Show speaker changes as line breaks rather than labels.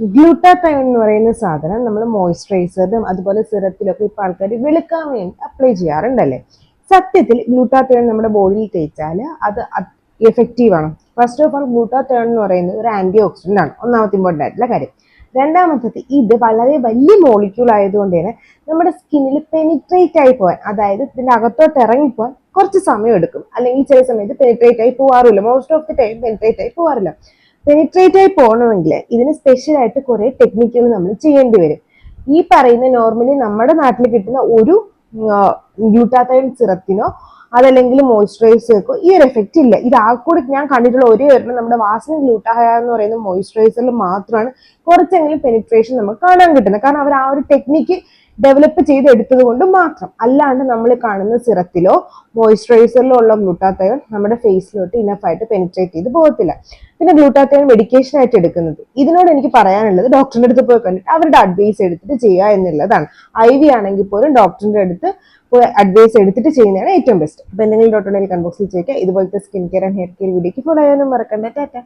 Glutathione എന്ന് പറയുന്ന സാധനം നമ്മൾ മോയ്സ്ചറൈസറിലും അതുപോലെ സിറത്തിലൊക്കെ ഇപ്പൊ ആൾക്കാർ വെളുക്കാൻ വേണ്ടി അപ്ലൈ ചെയ്യാറുണ്ടല്ലേ. സത്യത്തിൽ ഗ്ലൂട്ടാത്തയോൺ നമ്മുടെ ബോഡിയിൽ തേച്ചാൽ അത് എഫക്റ്റീവ് ആണ്. ഫസ്റ്റ് ഓഫ് ഓൾ ഗ്ലൂട്ടാത്തയോൺ എന്ന് പറയുന്നത് ഒരു ആന്റി ഓക്സിഡന്റ് ആണ്, ഒന്നാമത്തെ ഇമ്പോർട്ടൻ്റ് ആയിട്ടുള്ള കാര്യം. രണ്ടാമത്തത്, ഇത് വളരെ വലിയ മോളിക്യൂൾ ആയതുകൊണ്ട് തന്നെ നമ്മുടെ സ്കിന്നിൽ പെനിട്രേറ്റ് ആയി പോകാൻ, അതായത് ഇതിന്റെ അകത്തോട്ട് ഇറങ്ങിപ്പോകാൻ കുറച്ച് സമയം എടുക്കും. അല്ലെങ്കിൽ ചില സമയത്ത് പെനിട്രേറ്റ് ആയി പോകാറില്ല, most of the time penetrate ആയി പോകാറില്ല. പെനിട്രേറ്റ് ആയി പോകണമെങ്കിൽ ഇതിന് സ്പെഷ്യൽ ആയിട്ട് കുറെ ടെക്നിക്കുകൾ നമ്മൾ ചെയ്യേണ്ടി വരും. ഈ പറയുന്ന നോർമലി നമ്മുടെ നാട്ടിൽ കിട്ടുന്ന ഒരു ഗ്ലൂട്ടാത്തയോൺ സിറത്തിനോ അതല്ലെങ്കിൽ മോയ്സ്ചറൈസേഴ്ക്കോ ഈ ഒരു എഫക്റ്റ് ഇല്ല. ഇത് ആകൂടി ഞാൻ കണ്ടിട്ടുള്ള ഒരേ ഒരെണ്ണം നമ്മുടെ വാസന ഗ്ലൂട്ടാഹയ എന്ന് പറയുന്ന മോയ്സ്ചറൈസറിൽ മാത്രമാണ് കുറച്ചെങ്കിലും പെനിട്രേഷൻ നമുക്ക് കാണാൻ കിട്ടുന്നത്. കാരണം അവർ ആ ഒരു ടെക്നിക്ക് ഡെവലപ്പ് ചെയ്ത് എടുത്തത് കൊണ്ട് മാത്രം. അല്ലാണ്ട് നമ്മൾ കാണുന്ന സിറത്തിലോ മോയ്സ്ചറൈസറിലോ ഉള്ള ഗ്ലൂട്ടാത്തയോൺ നമ്മുടെ ഫേസിലോട്ട് ഇനഫായിട്ട് പെനിട്രേറ്റ് ചെയ്ത് പോകത്തില്ല. പിന്നെ ഗ്ലൂട്ടാത്തയോൺ മെഡിക്കേഷൻ ആയിട്ട് എടുക്കുന്നത്, ഇതിനോട് എനിക്ക് പറയാനുള്ളത് ഡോക്ടറിന്റെ അടുത്ത് പോയി കണ്ടിട്ട് അവരുടെ അഡ്വൈസ് എടുത്തിട്ട് ചെയ്യുക എന്നുള്ളതാണ്. IV ആണെങ്കിൽ പോലും ഡോക്ടറിന്റെ അടുത്ത് അഡ്വൈസ് എടുത്തിട്ട് ചെയ്യുന്നതാണ് ഏറ്റവും ബെസ്റ്റ്. അപ്പൊ എന്തെങ്കിലും ഡോക്ടറുടെ കമന്റ് ബോക്സിൽ ചോദിക്കുക. ഇതുപോലത്തെ skin care and hair care വീഡിയോക്ക് ഫോളോ ചെയ്യാനും മറക്കണ്ട. ടാറ്റ.